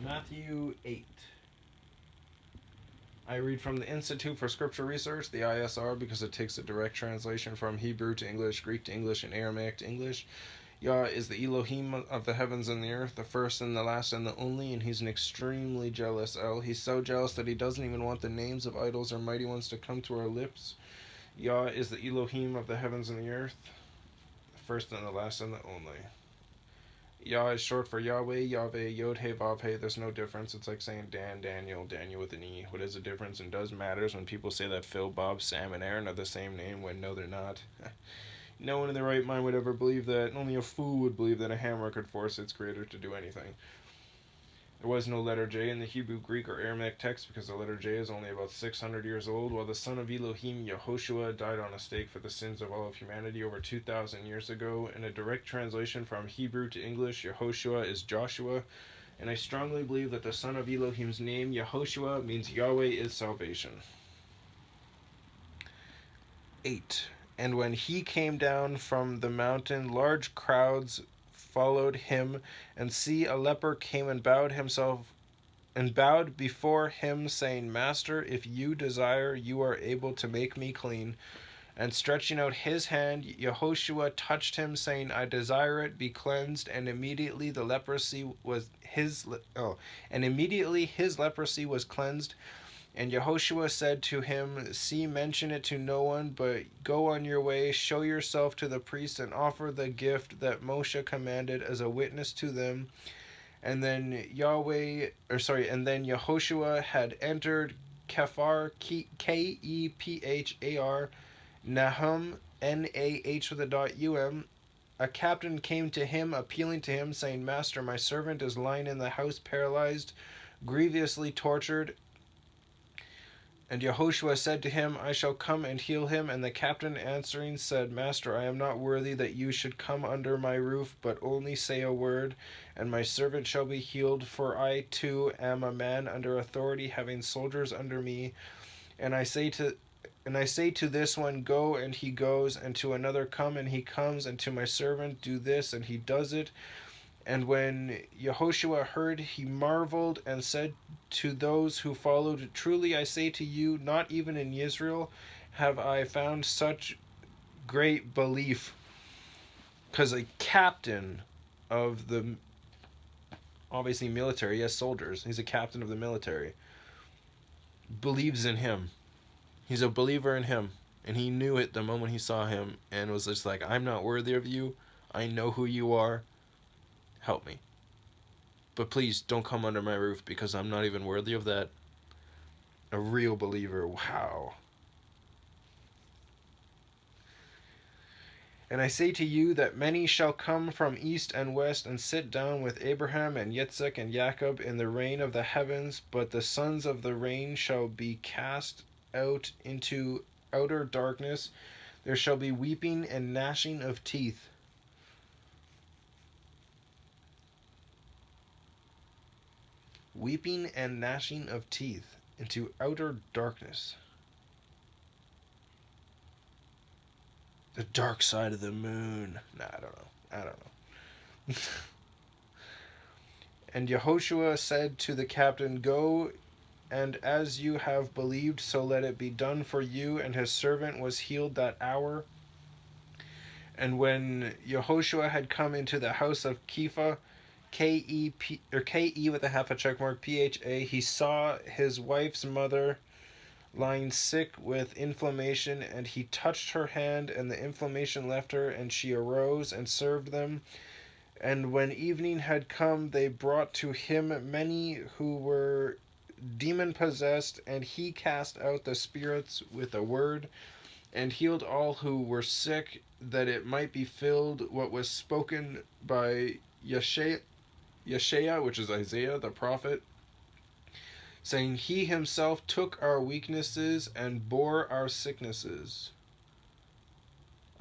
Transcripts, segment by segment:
Matthew 8. I read from the Institute for Scripture Research, the ISR, because it takes a direct translation from Hebrew to English, Greek to English, and Aramaic to English. Yah is the Elohim of the heavens and the earth, the first and the last and the only, and he's an extremely jealous El. He's so jealous that he doesn't even want the names of idols or mighty ones to come to our lips. Yah is the Elohim of the heavens and the earth, the first and the last and the only. Yah is short for YahWeh, YahWeh, Yod He Vav He. There's no difference. It's like saying Dan, Daniel, Daniel with an E. What is the difference and does matters when people say that Phil, Bob, Sam, and Aaron are the same name when no, they're not. No one in their right mind would ever believe that. Only a fool would believe that a hammer could force its creator to do anything. There was no letter J in the Hebrew, Greek, or Aramaic text because the letter J is only about 600 years old, while the son of Elohim, Yehoshua, died on a stake for the sins of all of humanity over 2,000 years ago. In a direct translation from Hebrew to English, Yehoshua is Joshua, and I strongly believe that the son of Elohim's name, Yehoshua, means Yahweh is salvation. 8. And when he came down from the mountain, large crowds followed him, and see, a leper came and bowed before him, saying, Master, if you desire, you are able to make me clean. And stretching out his hand, Yehoshua touched him, saying, I desire it, be cleansed. And immediately his leprosy was cleansed. And Yehoshua said to him, See, mention it to no one, but go on your way, show yourself to the priest, and offer the gift that Moshe commanded as a witness to them. And then Yehoshua had entered Kephar, Kephar, Nahum, Nah with a .um. A captain came to him, appealing to him, saying, Master, my servant is lying in the house, paralyzed, grievously tortured. And Yehoshua said to him, I shall come and heal him. And the captain answering said, Master, I am not worthy that you should come under my roof, but only say a word, and my servant shall be healed. For I too am a man under authority, having soldiers under me. And I say to this one, Go, and he goes, and to another, Come, and he comes, and to my servant, Do this, and he does it. And when Yehoshua heard, he marveled and said to those who followed, Truly I say to you, not even in Israel have I found such great belief. Because a captain of the, obviously military, he has soldiers, he's a captain of the military, believes in him. He's a believer in him. And he knew it the moment he saw him and was just like, I'm not worthy of you. I know who you are. Help me. But please don't come under my roof because I'm not even worthy of that. A real believer. Wow. And I say to you that many shall come from east and west and sit down with Abraham and Yitzchak and Jacob in the reign of the heavens, but the sons of the reign shall be cast out into outer darkness. There shall be weeping and gnashing of teeth. Weeping and gnashing of teeth into outer darkness. The dark side of the moon. Nah, I don't know. And Yehoshua said to the captain, Go, and as you have believed, so let it be done for you. And his servant was healed that hour. And when Yehoshua had come into the house of Kepha, Ke with a half a check mark, Pha, he saw his wife's mother lying sick with inflammation, and he touched her hand, and the inflammation left her, and she arose and served them. And when evening had come, they brought to him many who were demon-possessed, and he cast out the spirits with a word, and healed all who were sick, that it might be filled what was spoken by Yeshaya, which is Isaiah the prophet, saying, He himself took our weaknesses and bore our sicknesses.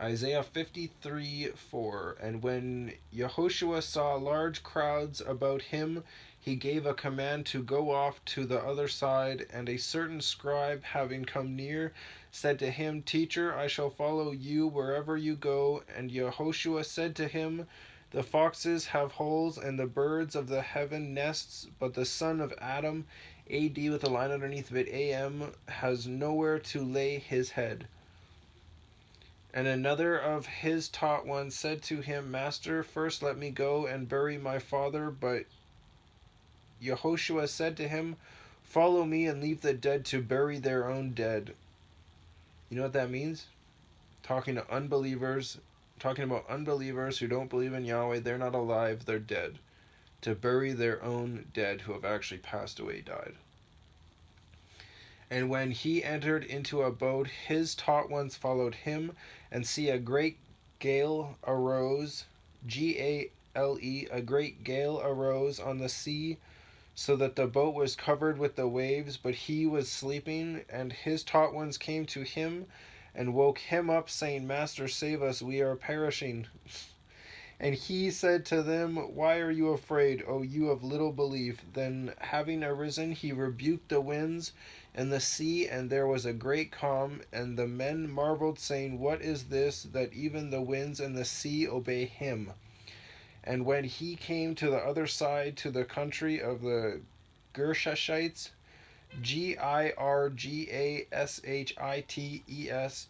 Isaiah 53:4. And when Yehoshua saw large crowds about him, he gave a command to go off to the other side, and a certain scribe, having come near, said to him, Teacher, I shall follow you wherever you go. And Yehoshua said to him, The foxes have holes, and the birds of the heaven nests, but the son of Adam, AD with a line underneath of it, AM, has nowhere to lay his head. And another of his taught ones said to him, Master, first let me go and bury my father. But Yehoshua said to him, Follow me and leave the dead to bury their own dead. You know what that means? Talking to unbelievers, talking about unbelievers who don't believe in Yahweh. They're not alive, they're dead. To bury their own dead who have actually passed away, died. And when he entered into a boat, his taught ones followed him, and see a great gale arose, Gale, a great gale arose on the sea, so that the boat was covered with the waves, but he was sleeping. And his taught ones came to him and woke him up, saying, Master, save us, we are perishing. And he said to them, Why are you afraid, O you of little belief? Then, having arisen, he rebuked the winds and the sea, and there was a great calm. And the men marveled, saying, What is this, that even the winds and the sea obey him? And when he came to the other side, to the country of the Girgashites, Girgashites,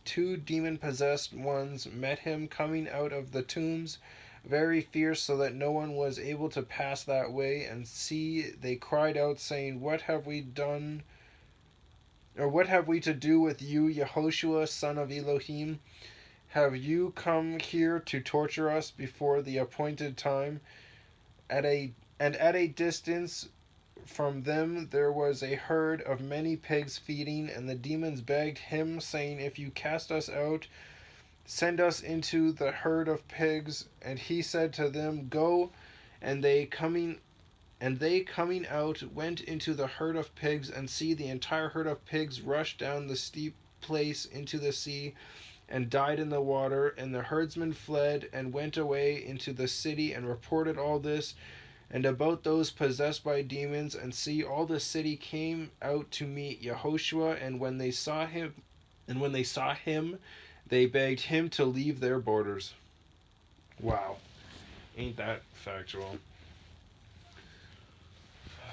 two demon-possessed ones met him coming out of the tombs, very fierce, so that no one was able to pass that way. And see, they cried out, saying, What have we done, or what have we to do with you, Yehoshua, son of Elohim? Have you come here to torture us before the appointed time? At a distance from them there was a herd of many pigs feeding, and the demons begged him, saying, If you cast us out, send us into the herd of pigs. And he said to them, Go. And they coming out went into the herd of pigs, and see, the entire herd of pigs rushed down the steep place into the sea, and died in the water. And the herdsmen fled and went away into the city and reported all this and about those possessed by demons. And see, all the city came out to meet Yehoshua, and when they saw him, they begged him to leave their borders. Wow, ain't that factual?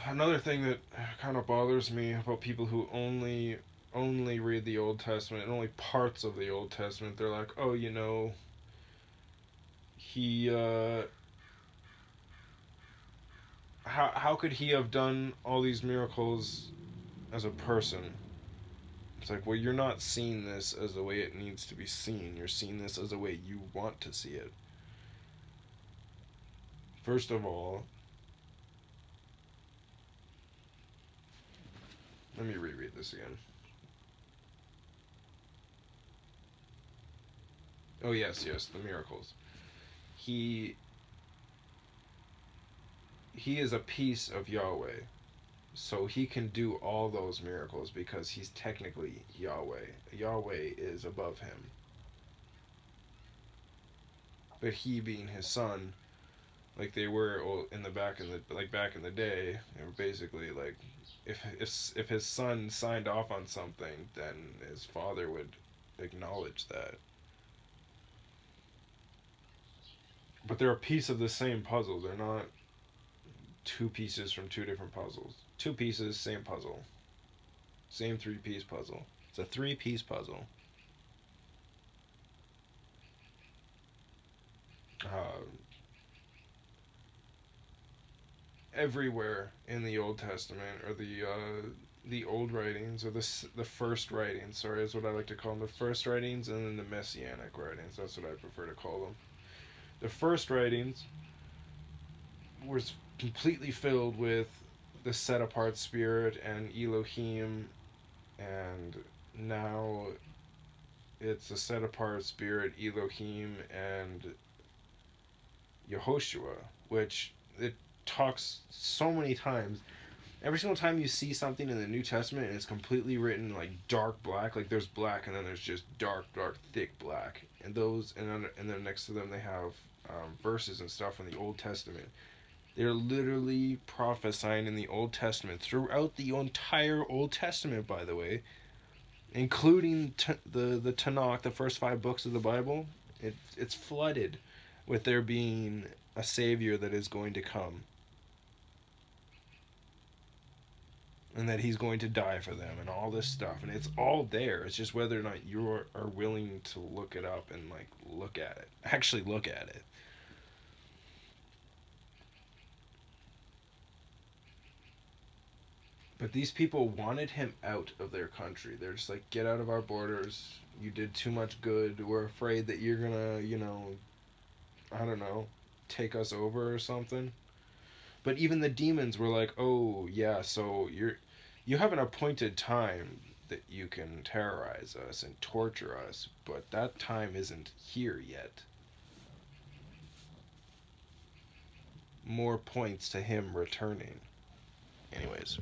Another thing that kind of bothers me about people who only read the Old Testament and only parts of the Old Testament, they're like, oh, he how could he have done all these miracles as a person? It's like, well, you're not seeing this as the way it needs to be seen. You're seeing this as the way you want to see it. First of all, let me reread this again. Oh, yes, the miracles. He is a piece of Yahweh. So he can do all those miracles because he's technically Yahweh. Yahweh is above him. But he being his son, like they were in the back in the day, they were basically like, if his son signed off on something, then his father would acknowledge that. But they're a piece of the same puzzle. They're not two pieces from two different puzzles. Two pieces, same puzzle. Same three-piece puzzle. It's a three-piece puzzle. Uh, Everywhere in the Old Testament, or the old writings, or the first writings, sorry, is what I like to call them. The first writings, and then the messianic writings. That's what I prefer to call them. The first writings was completely filled with the set apart spirit and Elohim, and now it's a set apart spirit, Elohim, and Yehoshua, which it talks so many times. Every single time you see something in the New Testament and it's completely written like dark black, like there's black and then there's just dark, thick black, and then next to them they have verses and stuff from the Old Testament. They're literally prophesying in the Old Testament, throughout the entire Old Testament, by the way, including the Tanakh, the first 5 books of the Bible. It's flooded with there being a savior that is going to come, and that he's going to die for them and all this stuff, and it's all there. It's just whether or not you are willing to look it up and like look at it, actually look at it. But these people wanted him out of their country. They're just like, get out of our borders. You did too much good. We're afraid that you're gonna, I don't know, take us over or something. But even the demons were like, oh yeah, so you have an appointed time that you can terrorize us and torture us, but that time isn't here yet. More points to him returning. Anyways.